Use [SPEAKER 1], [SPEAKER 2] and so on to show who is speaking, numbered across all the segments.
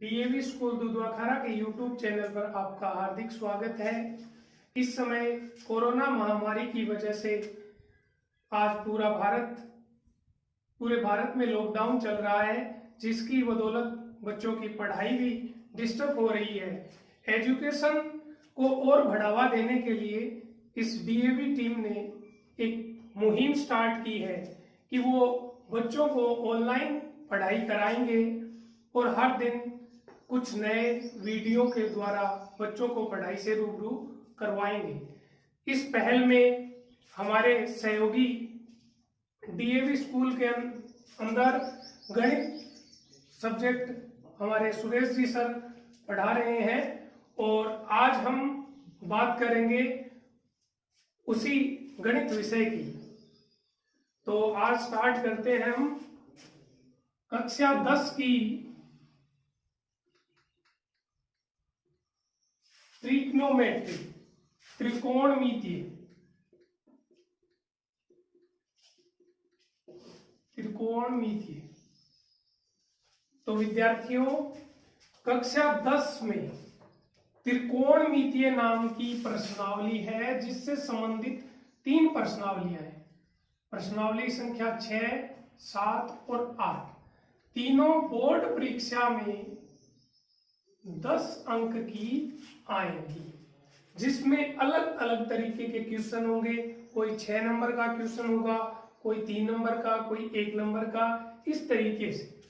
[SPEAKER 1] DAV school Dudhwakhara के YouTube channel पर आपका हार्दिक स्वागत है। इस समय कोरोना महामारी की वजह से आज पूरे भारत में लॉकडाउन चल रहा है, जिसकी बदौलत बच्चों की पढ़ाई भी डिस्टर्ब हो रही है। एजुकेशन को और बढ़ावा देने के लिए इस डीएवी टीम ने एक मुहिम स्टार्ट की है कि वो बच्चों को ऑनलाइन पढ़ाई कराएंगे और हर दिन कुछ नए वीडियो के द्वारा बच्चों को पढ़ाई से रूबरू करवाएंगे। इस पहल में हमारे सहयोगी डीएवी स्कूल के अंदर गणित सब्जेक्ट हमारे सुरेश जी सर पढ़ा रहे हैं और आज हम बात करेंगे उसी गणित विषय की। तो आज स्टार्ट करते हैं हम कक्षा 10 की ट्रिग्नोमेट्री, त्रिकोणमितीय। तो विद्यार्थियों, कक्षा 10 में त्रिकोणमितीय नाम की प्रश्नावली है, जिससे संबंधित 3 प्रश्नावलियां हैं। प्रश्नावली संख्या 6, 7 और 8 तीनों बोर्ड परीक्षा में 10 अंक की आएंगी, जिसमें अलग अलग तरीके के क्वेश्चन होंगे। कोई 6 नंबर का क्वेश्चन होगा, कोई 3 नंबर का, कोई 1 नंबर का, इस तरीके से।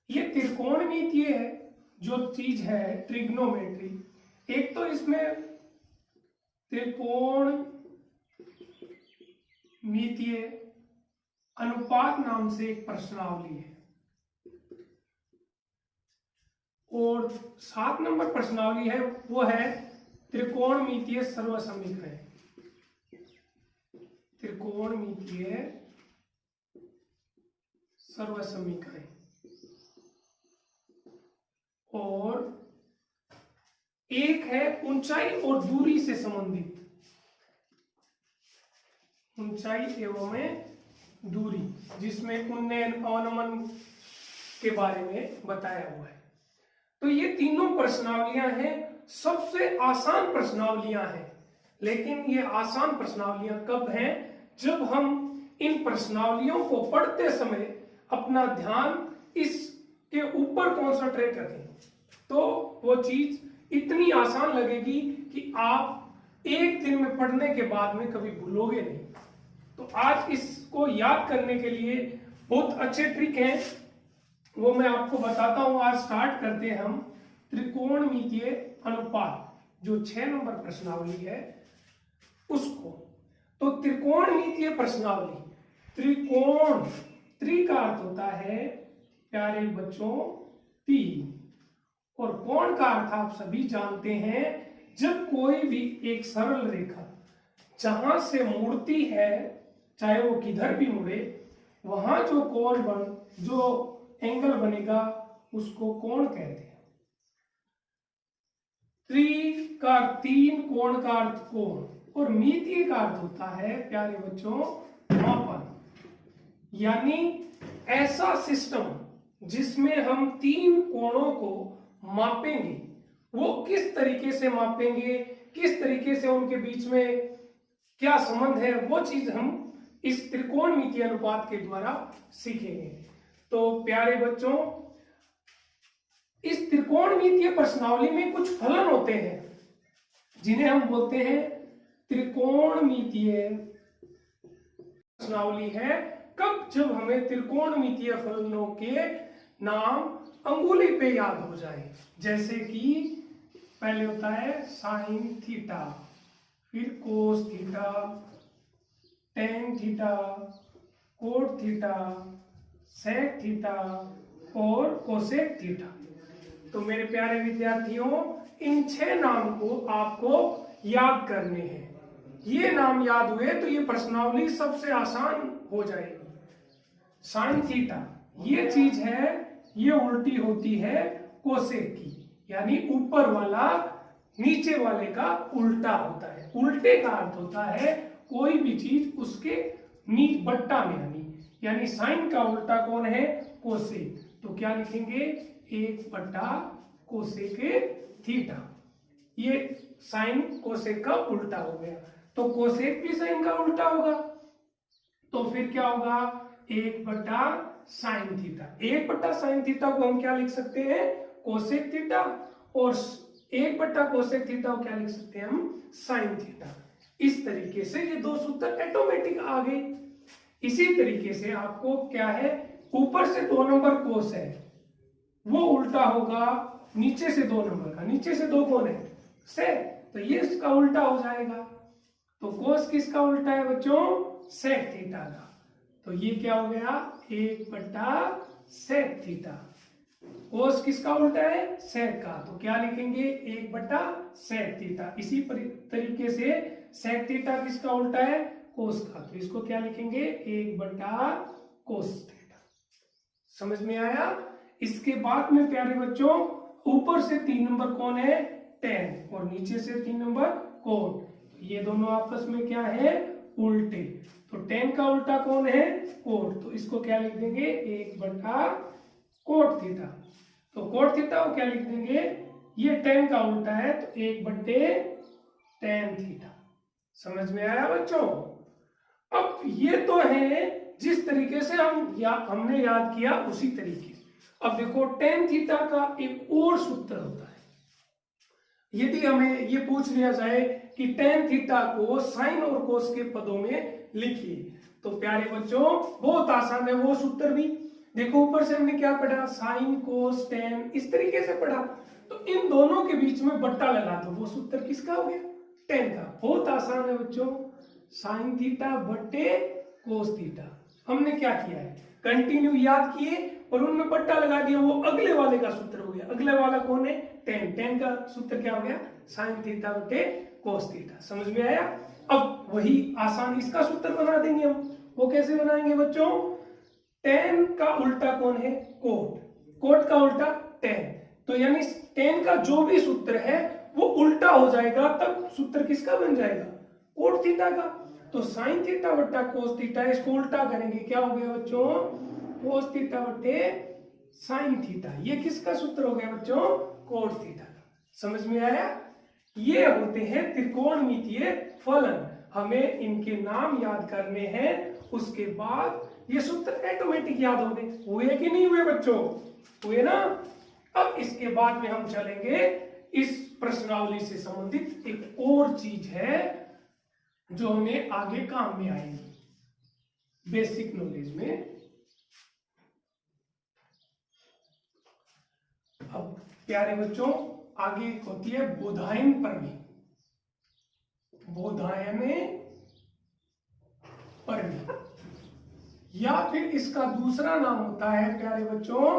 [SPEAKER 1] ये त्रिकोणमितीय है जो चीज है, ट्रिग्नोमेट्री। एक तो इसमें त्रिकोणमितीय अनुपात नाम से एक प्रश्नावली है और 7 नंबर प्रश्नावली है, वो है त्रिकोणमितीय सर्वसमीकरण। त्रिकोणमितीय सर्वसमीकरण और एक है ऊंचाई और दूरी से संबंधित, ऊंचाई एवं दूरी, जिसमें उन्नयन अवनमन के बारे में बताया हुआ है। तो ये तीनों प्रश्नावलियां हैं, सबसे आसान प्रश्नावलियां हैं। लेकिन ये आसान प्रश्नावलियां कब हैं? जब हम इन प्रश्नावलियों को पढ़ते समय अपना ध्यान इसके ऊपर कॉन्सेंट्रेट रखें, तो वो चीज इतनी आसान लगेगी कि आप एक दिन में पढ़ने के बाद में कभी भूलोगे नहीं। तो आज इसको याद करने के लिए बहुत अच्छे ट्रिक हैं, वो मैं आपको बताता हूं। आज स्टार्ट करते हैं हम त्रिकोणमितीय अनुपात, जो 6 नंबर प्रश्नावली है उसको। तो त्रिकोणमितीय प्रश्नावली, त्रिकोण, त्रि का अर्थ होता है प्यारे बच्चों 3, और कोण का अर्थ आप सभी जानते हैं। जब कोई भी एक सरल रेखा जहां से मुड़ती है, चाहे वो किधर भी मुड़े, वहां जो जो एंगल बनेगा उसको कोण कहते हैं। त्रि का 3, कोण का अर्थ कोण, और मितीय का अर्थ होता है प्यारे बच्चों मापन। यानी ऐसा सिस्टम जिसमें हम 3 कोणों को मापेंगे। वो किस तरीके से मापेंगे, किस तरीके से उनके बीच में क्या संबंध है, वो चीज हम इस त्रिकोणमितीय अनुपात के द्वारा सीखेंगे। तो प्यारे बच्चों, इस त्रिकोणमितीय प्रश्नावली में कुछ फलन होते हैं जिन्हें हम बोलते हैं त्रिकोणमितीय प्रश्नावली है। कब? जब हमें त्रिकोणमितीय फलनों के नाम अंगुली पे याद हो जाए। जैसे कि पहले होता है साइन थीटा, फिर cos theta, tan theta, cot theta, sec theta और कोसेक थीटा। तो मेरे प्यारे विद्यार्थियों, इन 6 नाम को आपको याद करने हैं। ये नाम याद हुए तो ये प्रश्नावली सबसे आसान हो जाएगी। साइन थीटा ये चीज है, ये उल्टी होती है कोसेक की, यानी ऊपर वाला नीचे वाले का उल्टा होता है। उल्टे का अर्थ होता है कोई भी चीज उसके बट्टा में आनी, यानी साइन का उल्टा कौन है? कोसेक। तो क्या लिखेंगे? 1/, कोसेक थीटा। ये साइन कोसेक का उल्टा हो गया, तो कोसेक भी साइन का उल्टा होगा, तो फिर क्या होगा 1/sin थीटा। 1/sin थीटा को हम क्या लिख सकते हैं कोसेक थीटा, और 1/कोसेक थीटा को क्या लिख सकते हैं हम साइन थीटा। इस तरीके से ये दो सूत्र ऑटोमेटिक आ गए। इसी तरीके से आपको क्या है, ऊपर से 2 नंबर कोस है वो उल्टा होगा नीचे से 2 नंबर का। नीचे से 2 कौन है सेक, तो ये इसका उल्टा हो जाएगा। तो कोस किसका उल्टा है बच्चों सेक थीटा का, तो ये क्या हो गया 1/सेक थीटा। कोस किसका उल्टा है सेक का, तो क्या लिखेंगे 1/सेक थीटा। इसी तरीके से सेक थीटा किसका उल्टा है कोस का, तो इसको क्या लिखेंगे 1/कोस थीटा। समझ में आया। इसके बाद में प्यारे बच्चों ऊपर से 3 नंबर कौन है tan, और नीचे से 3 नंबर कोण, ये दोनों आपस में क्या है उल्टे। तो tan का उल्टा कौन है कोट, तो इसको क्या लिख देंगे 1/कोट थीटा। तो कोट थीटा को क्या लिख देंगे, ये tan का उल्टा है तो 1/tan थीटा। समझ में आया बच्चों। अब ये तो है जिस तरीके से हमने याद किया उसी तरीके से। अब देखो tan थीटा का एक और सूत्र होता है। यदि हमें ये पूछ लिया जाए कि tan थीटा को साइन और कोस के पदों में लिखिए, तो प्यारे बच्चों बहुत आसान है वो सूत्र भी। देखो ऊपर से हमने क्या पढ़ा साइन कोस tan, इस तरीके से पढ़ा, तो इन दोनों के बीच में बट्टा लगा दो, वो सूत्र किसका हो गया tan का। बहुत आसान है बच्चों, साइन थीटा बट्टे कोस थीटा। हमने क्या किया है कंटिन्यू याद किए और उनमें बट्टा लगा दिया, वो अगले वाले का सूत्र हो गया। अगले वाला कौन है tan का सूत्र क्या हो गया साइन थीटा बटे कोस थीटा। समझ में आया। अब वही आसान इसका सूत्र बना देंगे हम। वो कैसे बनाएंगे बच्चों, tan का उल्टा कौन है कोट, कोट का उल्टा tan, तो यानी tan का जो भी सूत्र है वो उल्टा हो जाएगा, तब सूत्र किसका बन जाएगा कोट थीटा का। तो साइन थीटा बट्टा कोस थीटा, इसको उल्टा करेंगे क्या हो गया बच्चों कोस थीटा बटे साइन थीटा। ये किसका सूत्र हो गया बच्चों कोट थीटा का। समझ में आया। ये होते हैं त्रिकोणमितीय फलन, हमें इनके नाम याद करने हैं, उसके बाद ये सूत्र ऑटोमेटिक याद हो गए। हुए कि नहीं हुए बच्चों, हुए ना। अब इसके बाद में हम चलेंगे इस प्रश्नावली से संबंधित एक और चीज है जो हमें आगे काम में आएगी बेसिक नॉलेज में। अब प्यारे बच्चों आगे होती है बोधायन प्रमेय। बोधायन प्रमेय या फिर इसका दूसरा नाम होता है प्यारे बच्चों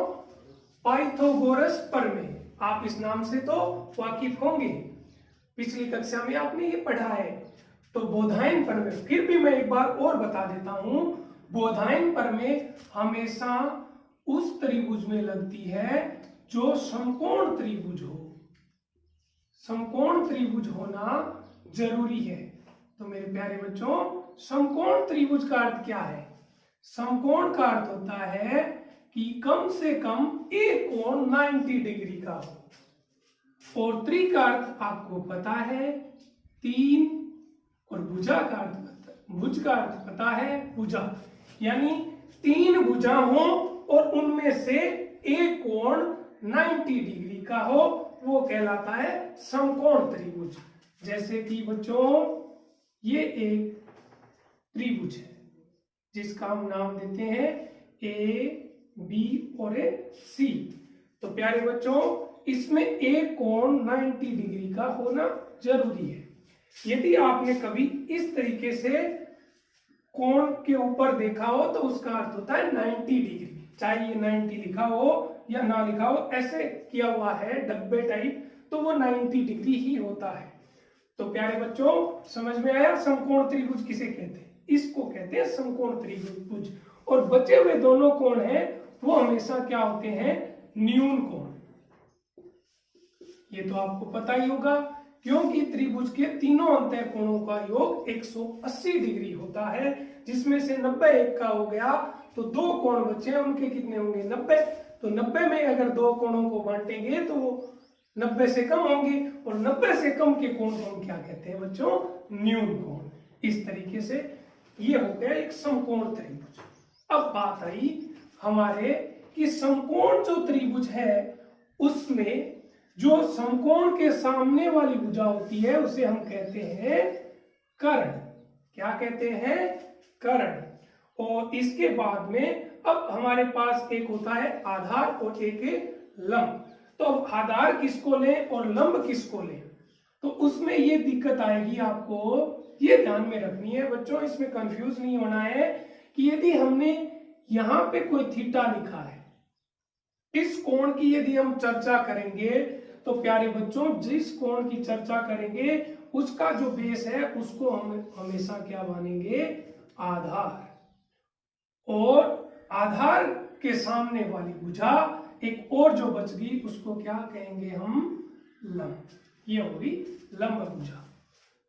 [SPEAKER 1] पाइथागोरस प्रमेय। आप इस नाम से तो वाकिफ होंगे, पिछली कक्षा में आपने ये पढ़ा है। तो बोधायन प्रमेय फिर भी मैं एक बार और बता देता हूं। बोधायन प्रमेय हमेशा उस त्रिभुज में लगती है जो समकोण त्रिभुज हो। समकोण त्रिभुज होना जरूरी है। तो मेरे प्यारे बच्चों समकोण त्रिभुज का अर्थ क्या है, समकोण का अर्थ होता है कि कम से कम एक कोण 90 डिग्री का हो, और त्रि का अर्थ आपको पता है 3, और भुजा का अर्थ भुज का अर्थ पता है भुजा, यानी 3 भुजा हो और उनमें से एक कोण 90 डिग्री का हो, वो कहलाता है समकोण त्रिभुज। जैसे कि बच्चों ये एक त्रिभुज है जिसका हम नाम देते हैं ए बी और ए सी। तो प्यारे बच्चों इसमें एक कोण 90 डिग्री का होना जरूरी है। यदि आपने कभी इस तरीके से कोण के ऊपर देखा हो तो उसका अर्थ होता है 90 डिग्री, चाहे ये 90 लिखा हो या ना लिखा हो, ऐसे किया हुआ है डब्बे टाइप, तो वो 90 डिग्री ही होता है। तो प्यारे बच्चों समझ में आया समकोण त्रिभुज किसे कहते हैं, इसको कहते हैं समकोण त्रिभुज। और बचे हुए दोनों कोण हैं वो हमेशा क्या होते हैं न्यून कोण। ये तो आपको पता ही होगा क्योंकि त्रिभुज के तीनों अंतः कोणों का योग 180 डिग्री होता है, जिसमें से 90 एक का हो गया तो 2 कोण बचे, उनके कितने होंगे 90। तो 90 में अगर 2 कोणों को बांटेंगे तो वो 90 से कम होंगे, और 90 से कम के कोण को हम क्या कहते हैं बच्चों? न्यून कोण। इस तरीके से ये हो गया एक समकोण त्रिभुज। अब बात आई हमारे कि समकोण जो त्रिभुज है उसमें जो समकोण के सामने वाली भुजा होती है उसे हम कहते हैं कर्ण। क्या कहते हैं? कर्ण। और इसके बाद में अब हमारे पास एक होता है आधार और एक लंब। तो अब आधार किसको लें और लंब किसको लें, तो उसमें ये दिक्कत आएगी आपको, ये ध्यान में रखनी है बच्चों, इसमें कंफ्यूज नहीं होना है कि यदि हमने यहां पे कोई थीटा लिखा है, इस कोण की यदि हम चर्चा करेंगे तो प्यारे बच्चों जिस कोण की चर्चा करेंगे उसका जो बेस है उसको हम हमेशा क्या मानेंगे? आधार। और आधार के सामने वाली भुजा एक और जो बच गई उसको क्या कहेंगे हम? लंब। ये होगी लंब भुजा।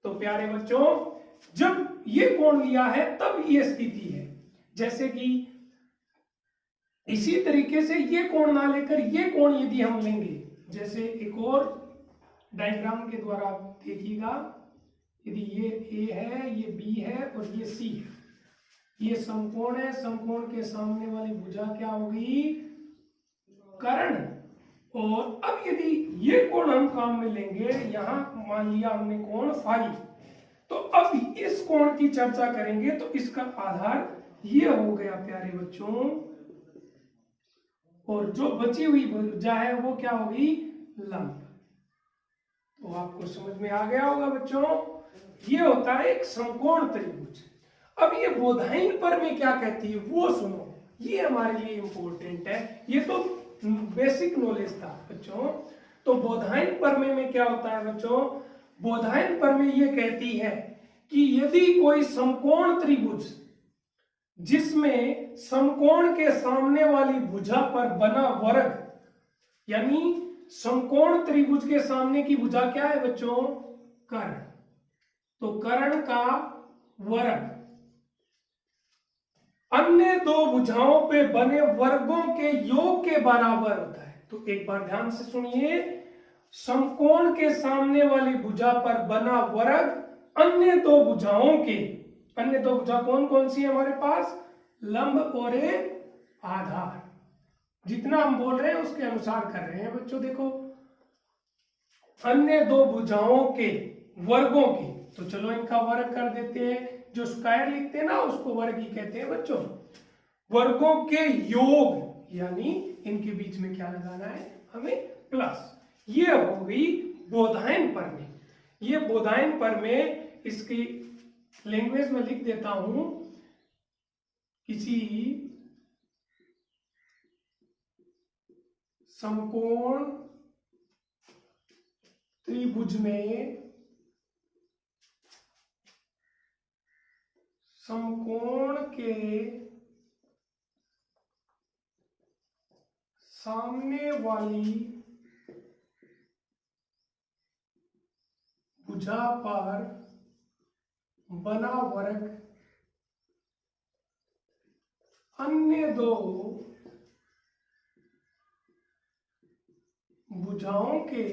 [SPEAKER 1] तो प्यारे बच्चों जब ये कोण लिया है तब ये स्थिति है, जैसे कि इसी तरीके से ये कोण ना लेकर ये कोण यदि हम लेंगे, जैसे एक और डायग्राम के द्वारा आप देखिएगा, यदि ये ए है, ये बी है और ये सी है, ये समकोण है, समकोण के सामने वाली भुजा क्या होगी? कर्ण। और अब यदि ये कोण हम काम में लेंगे, यहां मान लिया हमने कोण फाई, तो अब इस कोण की चर्चा करेंगे तो इसका आधार ये हो गया प्यारे बच्चों, और जो बची हुई भुजा है वो क्या होगी? लंब। तो आपको समझ में आ गया होगा बच्चों, ये होता है एक समकोण त्रिभुज। अब ये बोधायन प्रमेय क्या कहती है वो सुनो, ये हमारे लिए इंपॉर्टेंट है, ये तो बेसिक नॉलेज था बच्चों। तो बोधायन प्रमेय में क्या होता है बच्चों? बोधायन प्रमेय ये कहती है कि यदि कोई समकोण त्रिभुज जिसमें समकोण के सामने वाली भुजा पर बना वर्ग, यानी समकोण त्रिभुज के सामने की भुजा क्या है बच्चों? कर्ण। तो कर्ण का वर्ग अन्य दो भुजाओं पे बने वर्गों के योग के बराबर होता है। तो एक बार ध्यान से सुनिए, समकोण के सामने वाली भुजा पर बना वर्ग अन्य दो भुजाओं के, अन्य दो भुजा कौन कौन सी है हमारे पास? लंब और आधार। जितना हम बोल रहे हैं उसके अनुसार कर रहे हैं बच्चों। देखो अन्य दो भुजाओं के वर्गों की, तो चलो इनका वर्ग कर देते हैं, जो स्क्वायर लिखते हैं ना उसको वर्ग ही कहते हैं बच्चों। वर्गों के योग, यानी इनके बीच में क्या लगाना है हमें? प्लस। ये हो गई बोधायन प्रमेय। ये बोधायन प्रमेय, इसकी लैंग्वेज में लिख देता हूं, किसी समकोण त्रिभुज में समकोण के सामने वाली भुजा पर बना वर्ग अन्य दो भुजाओं के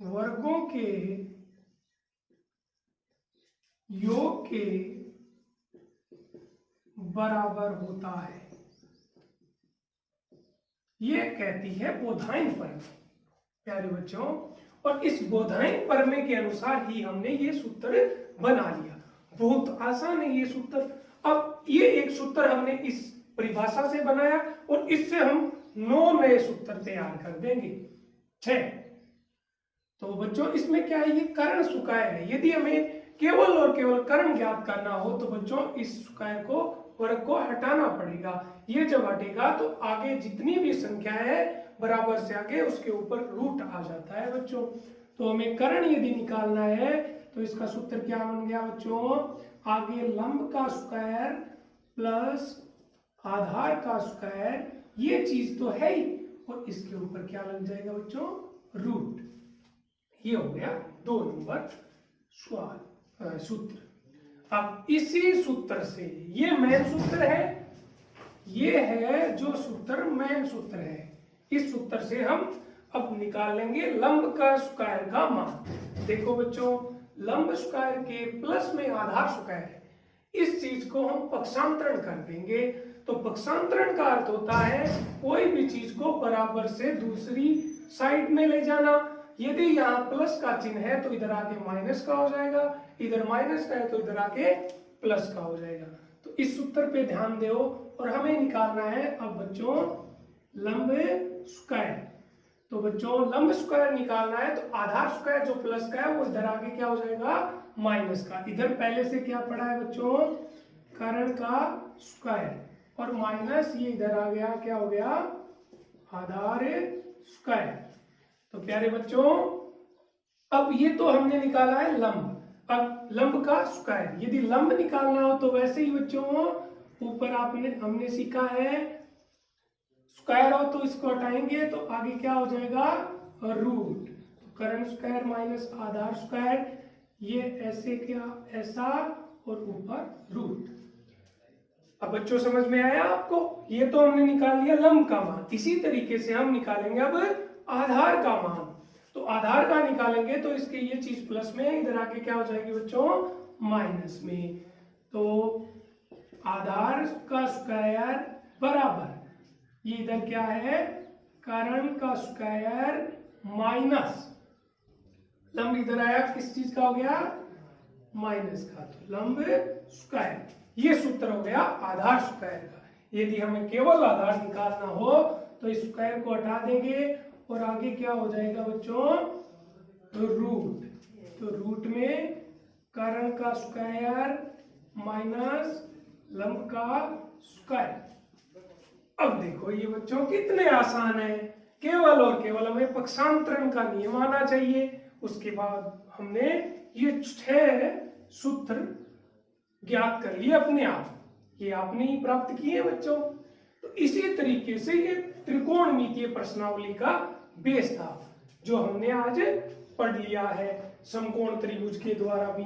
[SPEAKER 1] वर्गों के योग के बराबर होता है। ये कहती है बोधायन प्रमेय प्यारे बच्चों। और इस बोधायन प्रमेय के अनुसार ही हमने ये सूत्र बना लिया। बहुत आसान है ये सूत्र। अब ये एक सूत्र हमने इस परिभाषा से बनाया और इससे हम 9 नए सूत्र तैयार कर देंगे, 6। तो बच्चों इसमें क्या है, ये कर्ण सुकाय है। यदि हमें केवल और केवल कर्ण ज्ञात करना हो तो बच्चों इस सुकाय को, वर्ग को हटाना पड़ेगा। ये जब हटेगा तो आगे जितनी भी संख्या है बराबर से आगे उसके ऊपर रूट आ जाता है बच्चों। तो हमें कर्ण यदि निकालना है तो इसका सूत्र क्या बन गया बच्चों? आगे लंब का स्क्वायर प्लस आधार का स्क्वायर, ये चीज तो है ही, और इसके ऊपर क्या लग जाएगा बच्चों? रूट। ये हो गया 2 नंबर सूत्र। अब इसी सूत्र से, ये मेन सूत्र है, ये है जो सूत्र मेन सूत्र है, इस सूत्र से हम अब निकाल लेंगे लंब का स्क्वायर का मान। देखो बच्चों, लंब स्क्वायर के प्लस में आधार स्क्वायर है, इस चीज को हम पक्षांतरण कर देंगे। तो पक्षांतरण का अर्थ होता है कोई भी चीज को बराबर से दूसरी साइड में ले जाना। यदि यहाँ प्लस का चिन्ह है तो इधर आके माइनस का हो जाएगा, इधर माइनस का है तो इधर आके प्लस का हो जाएगा। तो इस सूत्र पे ध्यान दो और हमें निकालना है अब बच्चों लंब स्क्वायर। तो बच्चों लंब स्क्वायर निकालना है तो आधार स्क्वायर जो प्लस का है वो इधर आगे क्या हो जाएगा माइनस का। इधर पहले से क्या पढ़ा है बच्चों, कर्ण का स्क्वायर, और माइनस ये इधर आ गया, क्या हो गया आधार स्क्वायर। तो प्यारे बच्चों अब ये तो हमने निकाला है लंब, अब लंब का स्क्वायर। यदि लंब निकालना हो तो वैसे ही बच्चों ऊपर हमने सीखा है स्क्वायर हो तो इसको हटाएंगे तो आगे क्या हो जाएगा रूट। तो कर्ण स्क्वायर माइनस आधार स्क्वायर, ये ऐसे क्या ऐसा और ऊपर रूट। अब बच्चों समझ में आया आपको, ये तो हमने निकाल लिया लंब का मान। इसी तरीके से हम निकालेंगे अब आधार का मान। तो आधार का निकालेंगे तो इसके ये चीज प्लस में, इधर आके क्या हो जाएगी बच्चों माइनस में। तो आधार का स्क्वायर बराबर ये इधर क्या है कर्ण का स्क्वायर माइनस लंब इधर आया किस चीज का हो गया माइनस का, तो लंब स्क्वायर। ये सूत्र हो गया आधार स्क्वायर का। यदि हमें केवल आधार निकालना हो तो इस स्क्वायर को हटा देंगे और आगे क्या हो जाएगा बच्चों रूट। तो रूट में कर्ण का स्क्वायर माइनस लंब का स्क्वायर। अब देखो ये बच्चों कितने आसान है, केवल और केवल हमें पक्षांतरण का नियम आना चाहिए। उसके बाद हमने ये 6 सूत्र ज्ञात कर लिए अपने आप, ये आपने ही प्राप्त किए बच्चों। तो इसी तरीके से ये त्रिकोणमितीय प्रश्नावली का बेस था जो हमने आज पढ़ लिया है समकोण त्रिभुज के द्वारा भी।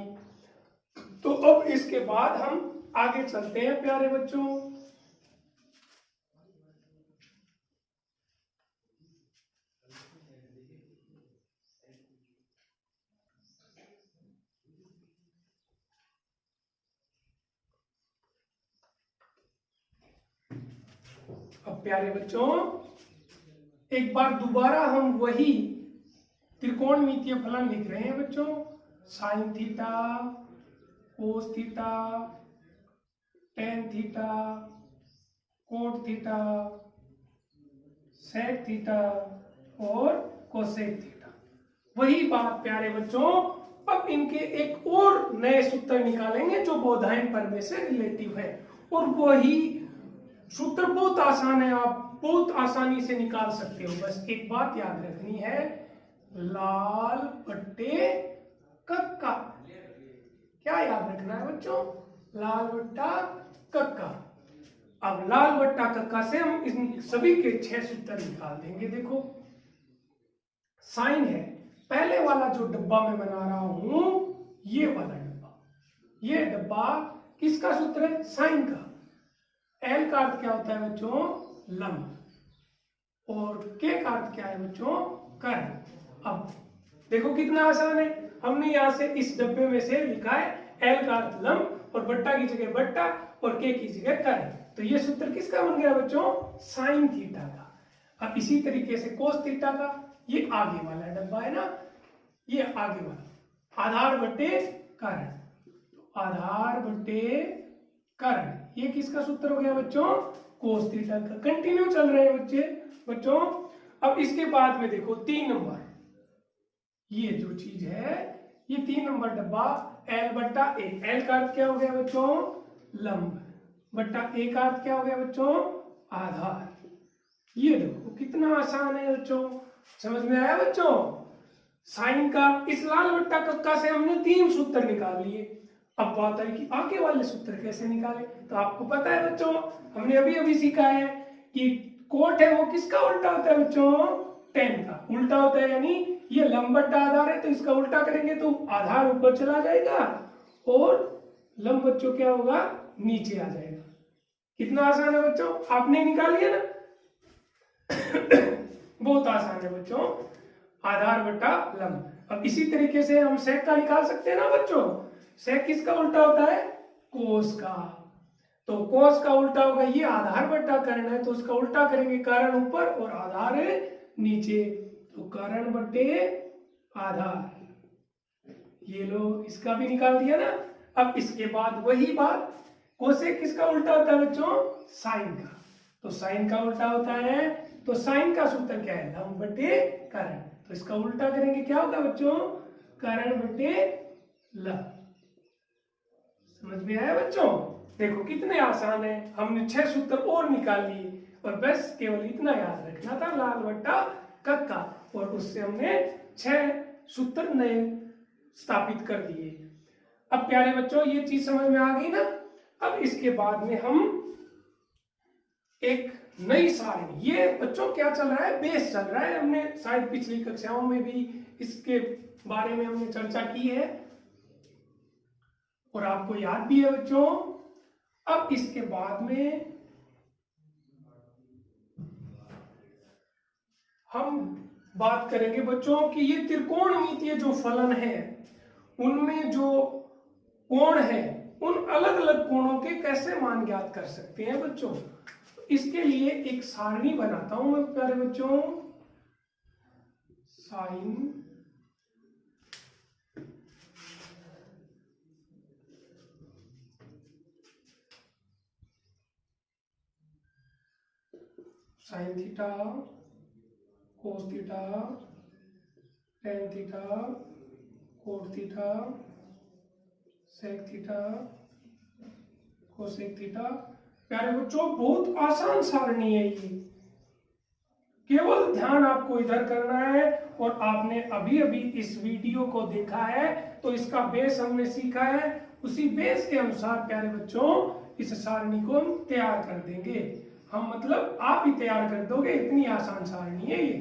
[SPEAKER 1] तो अब इसके बाद हम आगे चलते हैं प्यारे बच्चों। अब प्यारे बच्चों एक बार दोबारा हम वही त्रिकोणमितीय फलन लिख रहे हैं बच्चों। Sine theta, cos theta, tan theta, cot theta, sec theta और कोसेक थीटा। वही बात प्यारे बच्चों, अब इनके एक और नए सूत्र निकालेंगे जो बोधायन प्रमेय से रिलेटिव है। और वही सूत्र बहुत आसान है, आप बहुत आसानी से निकाल सकते हो। बस एक बात याद रखनी है, लाल बट्टे कक्का। क्या याद रखना है बच्चों, लाल बट्टा कक्का। अब लाल बट्टा कक्का से हम इन सभी के 6 सूत्र निकाल देंगे। देखो साइन है, पहले वाला जो डब्बा मैं बना रहा हूं ये वाला डब्बा, ये डब्बा किसका सूत्र है साइन का। एल का अर्थ क्या होता है बच्चों लंब, और के का अर्थ क्या है बच्चों कर्ण। अब देखो कितना आसान है, हमने यहां से इस डब्बे में से लिखा है एल का अर्थ लंब और बट्टा की जगह बट्टा और के की जगह कर्ण। तो ये सूत्र किसका बन गया बच्चों साइन थीटा का। अब इसी तरीके से कोस थीटा का, ये आगे वाला डब्बा है ना, ये आगे वाला आधार बट्टे कर्ण, आधार बट्टे कर्ण, ये किसका सूत्र हो गया बच्चों कोस थीटा का। कंटिन्यू चल रहे हैं बच्चों। अब इसके बाद में देखो 3 नंबर, ये जो चीज है ये 3 नंबर डब्बा एल बट्टा ए। एल का अर्थ क्या हो गया बच्चों लंब, बट्टा ए का अर्थ क्या हो गया बच्चों आधार। ये देखो कितना आसान है बच्चों, समझ में आया बच्चों। साइन का इस लाल बट्टा कक्का से हमने 3 सूत्र निकाल लिए। अब बात है कि आगे वाले सूत्र कैसे निकाले। तो आपको पता है बच्चों, हमने अभी अभी सीखा है कि कोट है वो किसका उल्टा होता है बच्चों टेन का उल्टा होता है। यानी ये लंब बट्टा आधार है तो इसका उल्टा करेंगे तो आधार ऊपर चला जाएगा और लंब बच्चों क्या होगा नीचे आ जाएगा। कितना आसान है बच्चों, आपने निकाल लिया ना। बहुत आसान है बच्चों, आधार बटा लंब। अब इसी तरीके से हम सेक का निकाल सकते हैं ना बच्चों। सेक किसका उल्टा होता है? कोस का। तो कोस का उल्टा होगा, ये आधार बटा कर्ण है तो उसका उल्टा करेंगे, कर्ण ऊपर और आधार नीचे, तो कर्ण बटे आधार। ये लो, इसका भी निकाल दिया ना। अब इसके बाद वही बात, कोसेक किसका उल्टा होता है बच्चों? साइन का। तो साइन का उल्टा होता है, तो साइन का सूत्र क्या है? लंब बटे कर्ण। तो इसका उल्टा करेंगे, क्या होगा बच्चों? कर्ण बटे लंब। समझ में आया बच्चों? देखो कितने आसान है, हमने 6 सूत्र और निकाल लिए और बस केवल इतना याद रखना था, लाल बट्टा कक्का, और उससे हमने 6 सूत्र नए स्थापित कर दिए। अब प्यारे बच्चों ये चीज समझ में आ गई ना। अब इसके बाद में हम एक नई सारणी, ये बच्चों क्या चल रहा है? बेस चल रहा है। हमने शायद पिछली कक्षाओं में भी इसके बारे में हमने चर्चा की है और आपको याद भी है बच्चों। अब इसके बाद में हम बात करेंगे बच्चों कि ये त्रिकोणमितीय जो फलन है उनमें जो कोण है उन अलग अलग कोणों के कैसे मान ज्ञात कर सकते हैं बच्चों। इसके लिए एक सारणी बनाता हूं मैं प्यारे बच्चों। Sine sine theta, cos theta, tan theta, cot theta, sec theta, cosec theta. प्यारे बच्चों बहुत आसान सारणी है ये, केवल ध्यान आपको इधर करना है। और आपने अभी अभी इस वीडियो को देखा है तो इसका बेस हमने सीखा है, उसी बेस के अनुसार प्यारे बच्चों इस सारणी को हम तैयार कर देंगे। हम मतलब आप ही तैयार कर दोगे, इतनी आसान सारणी है ये।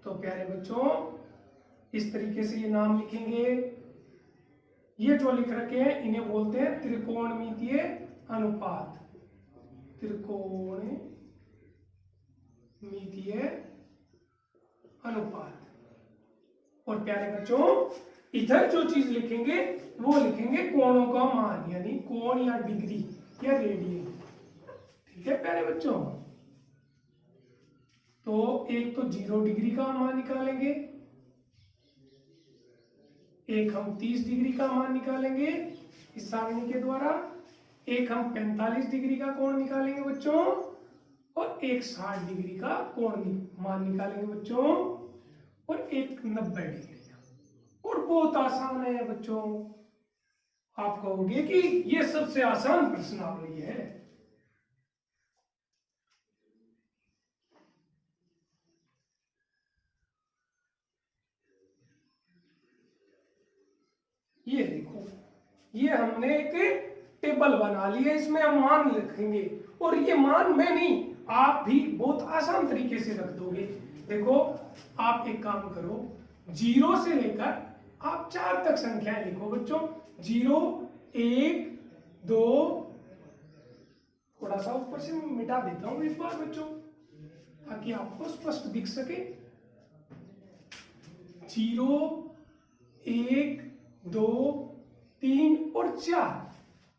[SPEAKER 1] तो प्यारे बच्चों इस तरीके से ये नाम लिखेंगे। ये जो लिख रखे हैं इन्हें बोलते हैं त्रिकोणमितीय अनुपात। त्रिकोणमितीय अनुपात। और प्यारे बच्चों इधर जो चीज लिखेंगे वो लिखेंगे कोणों का मान, यानी कोण या डिग्री या रेडियन। ठीक है प्यारे बच्चों। तो एक तो 0 डिग्री का मान निकालेंगे, एक हम 30 डिग्री का मान निकालेंगे इस सारणी के द्वारा, एक हम 45 डिग्री का कोण निकालेंगे बच्चों, और एक 60 डिग्री का कोण मान निकालेंगे बच्चों, और एक 90 डिग्री का। और बहुत आसान है बच्चों। आप कहोगे कि ये सबसे आसान प्रश्नावली है। ये देखो, ये हमने एक टेबल बना ली है, इसमें हम मान लिखेंगे। और ये मान मैं नहीं, आप भी बहुत आसान तरीके से रख दोगे। देखो आप एक काम करो, 0 से लेकर आप 4 तक संख्याएं लिखो बच्चों। 0, 1, 2, थोड़ा सा ऊपर से मिटा देता हूं एक बार बच्चों ताकि आपको स्पष्ट दिख सके। 0, 1, 2, 3 और 4।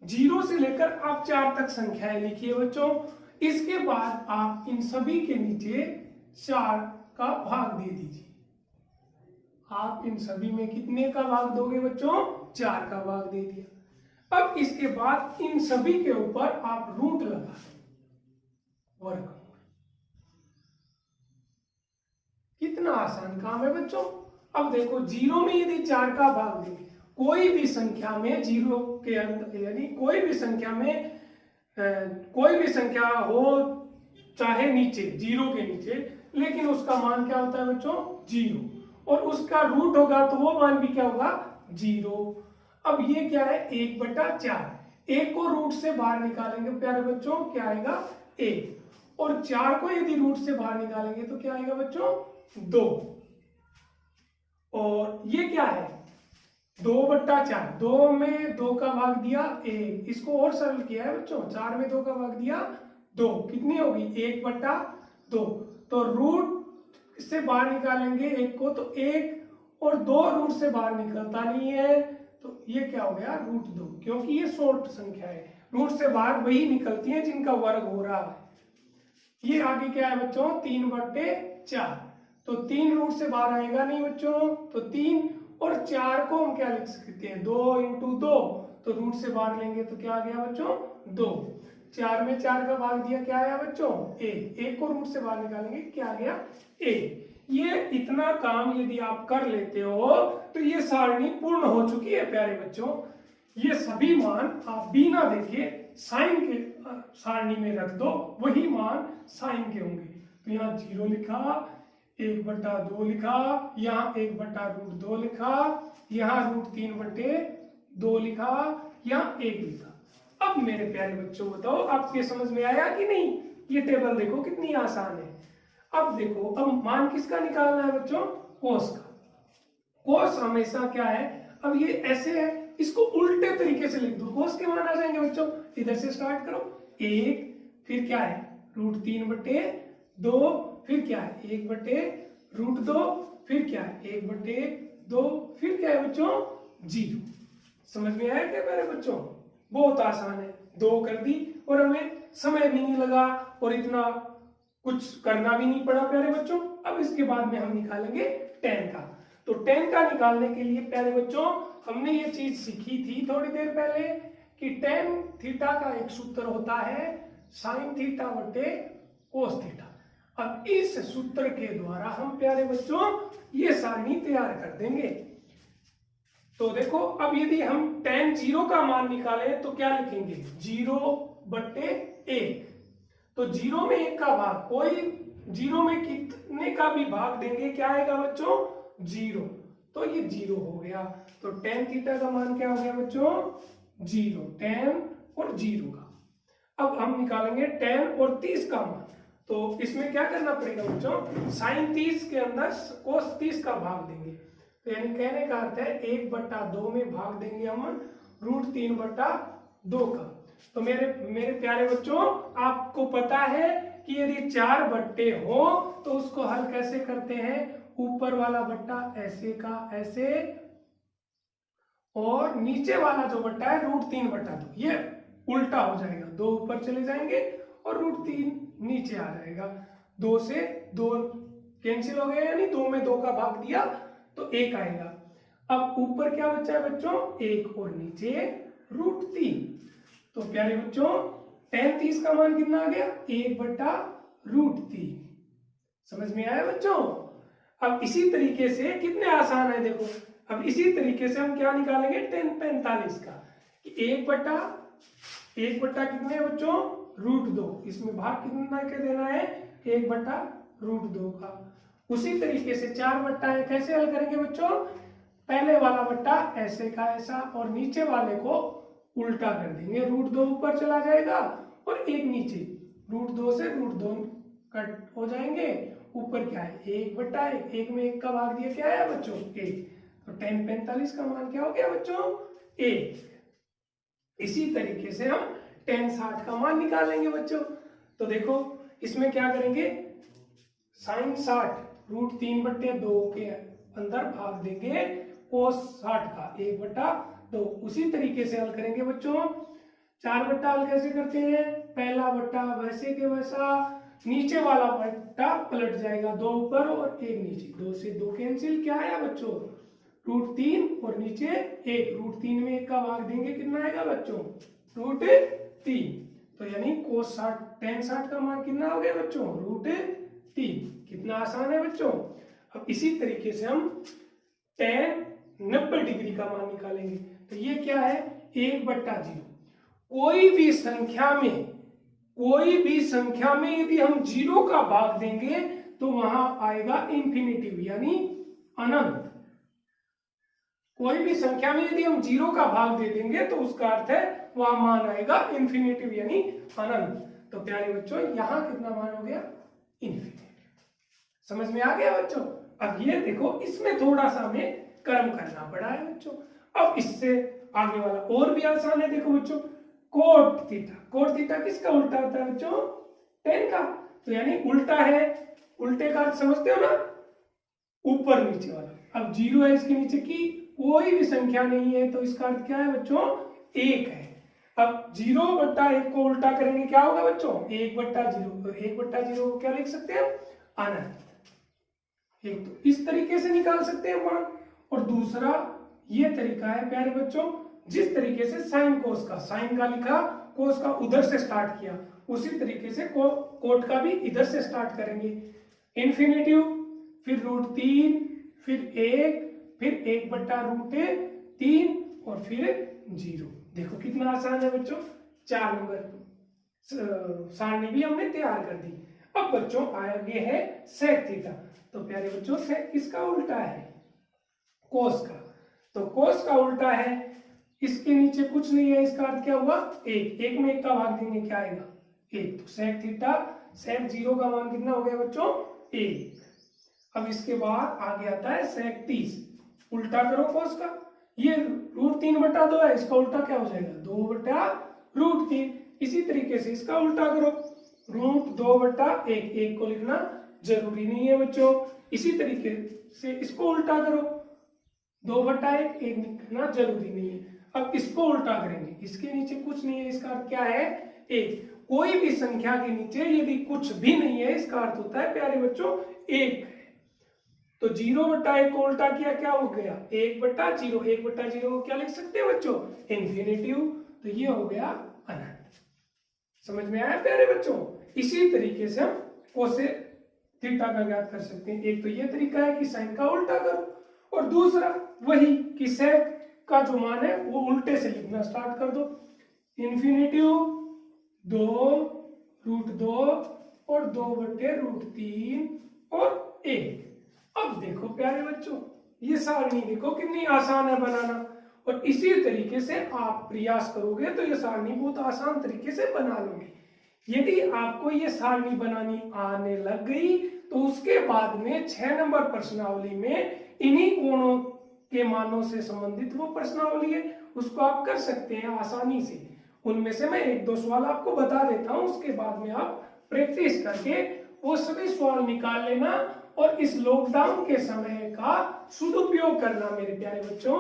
[SPEAKER 1] 0 से लेकर आप 4 तक संख्याएं लिखिए बच्चों। इसके बाद आप इन सभी के नीचे 4 का भाग दे दीजिए। आप इन सभी में कितने का भाग दोगे बच्चों? 4 का भाग दे दिया। अब इसके बाद इन सभी के ऊपर आप रूट लगा वर्ग। कितना आसान काम है बच्चों। अब देखो 0 में यदि 4 का भाग देंगे, कोई भी संख्या में 0 के अंदर, यानी कोई भी संख्या में कोई भी संख्या हो चाहे नीचे 0 के नीचे, लेकिन उसका मान क्या होता है बच्चों? 0। और उसका रूट होगा तो वो मान भी क्या होगा? 0। अब ये क्या है? 1/4। 1 को रूट से बाहर निकालेंगे प्यारे बच्चों, क्या आएगा? 1। और 4 को यदि रूट से बाहर निकालेंगे तो क्या आएगा बच्चों? 2। और ये क्या है? 2/4। 2 में 2 का भाग दिया 1। इसको और सरल किया है बच्चों, 4 में 2 का भाग दिया 2। कितनी होगी? 1/4। 2। तो रूट से बाहर निकालेंगे एक को, तो 1 और 2 रूट से बाहर निकलता नहीं है, तो ये क्या हो गया √2, क्योंकि ये शॉर्ट संख्या है। रूट से बाहर वही निकलती है जिनका वर्ग हो रहा है। ये आगे क्या है बच्चों 3/4, तो 3 रूट से बाहर आएगा नहीं बच्चों, तो 3 और 4 को हम क्या लिख सकते हैं 2 × 2, तो रूट से बाहर लेंगे तो क्या आ गया बच्चों 2। 4 में 4 का भाग दिया, क्या आया बच्चों 1। 1 को रूट से बाहर निकालेंगे, क्या आ गया 1। ये इतना काम यदि आप कर लेते हो तो ये सारणी पूर्ण हो चुकी है प्यारे बच्चों। ये सभी मान आप बिना देखे साइन के सारणी में रख दो, वही मान साइन के होंगे। तो यहाँ 0 लिखा, 1/2 लिखा, यहाँ 1/√2 लिखा, यहाँ √3/2 लिखा, यहाँ 1 लिखा। अब मेरे प्यारे बच्चों बताओ आपके समझ में आया कि नहीं? ये टेबल देखो कितनी आसान है। अब देखो, अब मान किसका निकालना है बच्चों कोस का। कोस हमेशा क्या है, अब ये ऐसे है, इसको उल्टे तरीके से लिख दो, कोस के मान आ जाएंगे बच्चों। इधर से स्टार्ट करो, 1, फिर क्या है √3/2, फिर क्या है 1/√2, फिर क्या है 1/2, फिर क्या है बच्चों 0। समझ में आया क्या प्यारे बच्चों? बहुत आसान है, 2 कर दी और हमें समय भी नहीं लगा और इतना कुछ करना भी नहीं पड़ा प्यारे बच्चों। अब इसके बाद में हम निकालेंगे tan का। तो tan का निकालने के लिए प्यारे बच्चों हमने ये चीज सीखी थी थोड़ी देर पहले कि tan थीटा का एक सूत्र होता है sin θ/cos θ। अब इस सूत्र के द्वारा हम प्यारे बच्चों ये सारणी तैयार कर देंगे। तो देखो, अब यदि हम tan 0 का मान निकालें तो क्या लिखेंगे 0/1। तो 0 में 1 का भाग, कोई 0 में कितने का भी भाग देंगे क्या आएगा बच्चों 0, तो ये 0 हो गया। तो tan थीटा का मान क्या हो गया बच्चों 0, tan और 0 का। अब हम निकालेंगे tan और 30 का मान। तो इसमें क्या करना पड़ेगा बच्चों, sin 30 के अंदर cos 30 का भाग देंगे। तो यानी कहने का अर्थ है 1/2 में भाग देंगे हम √3/2 का। तो मेरे प्यारे बच्चों आपको पता है कि यदि 4 बट्टे हो तो उसको हल कैसे करते हैं, ऊपर वाला बट्टा ऐसे का ऐसे और नीचे वाला जो बट्टा है √3/2, ये उल्टा हो जाएगा, 2 ऊपर चले जाएंगे और √3 नीचे आ जाएगा। 2 से 2 कैंसिल हो गया, यानी 2 में 2 का भाग दिया तो 1 आएगा। अब ऊपर क्या बचा है बच्चों 1 और नीचे √3। तो प्यारे बच्चों tan 30 का मान कितना आ गया 1/√3। समझ में आया बच्चों? अब इसी तरीके से कितने आसान है देखो, अब इसी तरीके से हम क्या निकालेंगे tan 45 का कि 1/1 कितने है बच्चों √2, इसमें भाग कितना के देना है 1/√2 का। उसी तरीके से 4 बट्टा है, कैसे हल करेंगे बच्चों, पहले वाला बट्टा ऐसे का ऐसा और नीचे वाले को उल्टा कर देंगे, √2 ऊपर चला जाएगा और 1 नीचे, √2 से √2 कट हो जाएंगे। ऊपर क्या है 1/1, 1 में 1 का भाग दिया क्या है बच्चों 1। तो tan 45 का मान क्या हो गया बच्चों 1। इसी तरीके से हम tan 60 का मान निकालेंगे बच्चों। तो देखो इसमें क्या करेंगे, sin 60 √3/2 के अंदर भाग देंगे cos 60 का 1/2। उसी तरीके से हल करेंगे बच्चों। 4 बट्टा हल कैसे करते हैं, पहला बट्टा वैसे के वैसा, नीचे वाला बट्टा पलट जाएगा, 2 ऊपर और 1 नीचे, 2 से 2 कैंसिल, क्या आया बच्चों √3 और नीचे 1, √3 में 1 का भाग देंगे कितना आएगा बच्चों √3। तो यानी cos 60 tan 60 का मान कितना हो गया बच्चों √3। कितना आसान है बच्चों। अब इसी तरीके से हम tan 90 डिग्री का मान निकालेंगे। तो ये क्या है 1/0। कोई भी संख्या में यदि हम 0 का भाग देंगे तो वहां आएगा इंफिनिटिव यानी अनंत। कोई भी संख्या में यदि हम 0 का भाग दे देंगे तो उसका अर्थ है वहां मान आएगा इंफिनिटिव यानी अनंत। तो प्यारे बच्चों यहां कितना मान हो गया इंफिनिटिव। समझ में आ गया बच्चों। अब ये देखो इसमें थोड़ा सा हमें कर्म करना पड़ा है बच्चों। अब इससे आगे वाला और भी आसान है। देखो बच्चों कोट थीटा किसका उल्टा होता है बच्चों tan का। तो यानी उल्टा है, उल्टे का अर्थ समझते हो ना, ऊपर नीचे वाला। अब 0 है, इसके नीचे की कोई भी संख्या नहीं है, तो इसका अर्थ क्या है बच्चों, 1 है। अब 0/1 को उल्टा करेंगे क्या होगा बच्चों, 1/0। तो 1/0 को क्या लिख सकते हैं, अनंत। एक तो इस तरीके से निकाल सकते हैं मान, और दूसरा ये तरीका है प्यारे बच्चों, जिस तरीके से साइन कोस का, साइन का लिखा, कोस का उधर से स्टार्ट किया, उसी तरीके से कोट का भी इधर से स्टार्ट करेंगे। इन्फिनेटिव, फिर √3, फिर 1, फिर 1/√3 और फिर 0। देखो कितना आसान है बच्चों, 4 नंबर सारणी भी हमने तैयार कर दी। अब बच्चों आगे है सेक थीटा। तो प्यारे बच्चों सेक किसका उल्टा है, कोस का। तो कोस का उल्टा है, इसके नीचे कुछ नहीं है, इसका अर्थ क्या हुआ, 1। 1 में 1 का भाग देंगे क्या आएगा, 1। तो सेक थीटा, सेक 0 का मान कितना हो गया बच्चों, 1। अब इसके बाद आगे आता है सेक 30। उल्टा करो कोस का, ये √3/2 है, इसका उल्टा क्या हो जाएगा, 2/√3। इसी तरीके से इसका उल्टा करो, √2/1। 1 को लिखना जरूरी नहीं है बच्चों। इसी तरीके से इसको उल्टा करो, 2/1। 1 लिखना जरूरी नहीं है। अब इसको उल्टा करेंगे, इसके नीचे कुछ नहीं है, इसका अर्थ क्या है, 1। कोई भी संख्या के नीचे यदि कुछ भी नहीं है, इसका अर्थ होता है प्यारे बच्चों 1। तो 0/1 को उल्टा किया, क्या हो गया, 1/0। 1/0 को क्या लिख सकते हैं बच्चों, इन्फिनेटिव। तो ये हो गया अनंत। समझ में आया प्यारे बच्चों। इसी तरीके से हम कोसेक थीटा का ज्ञात कर सकते हैं। एक तो ये तरीका है कि साइन का उल्टा करो, और दूसरा वही कि सेक का जो मान है वो उल्टे से लिखना स्टार्ट कर दो। इन्फिनेटिव 2, √2 और 2/√3 और 1। अब देखो प्यारे बच्चों, ये सारणी देखो कितनी आसान है बनाना, और इसी तरीके से आप प्रयास करोगे तो ये सारणी बहुत आसान तरीके से बना लोगे। यदि आपको ये सारणी बनानी आने लग गई तो उसके बाद में 6 नंबर प्रश्नावली में इन्हीं कोणों के मानों से संबंधित वो प्रश्नावली है, उसको आप कर सकते हैं आसानी से। उनमें से मैं 1-2 सवाल आपको बता देता हूं, उसके बाद में आप प्रैक्टिस करके वो सभी सवाल निकाल लेना, और इस लॉकडाउन के समय का सदुपयोग करना मेरे प्यारे बच्चों।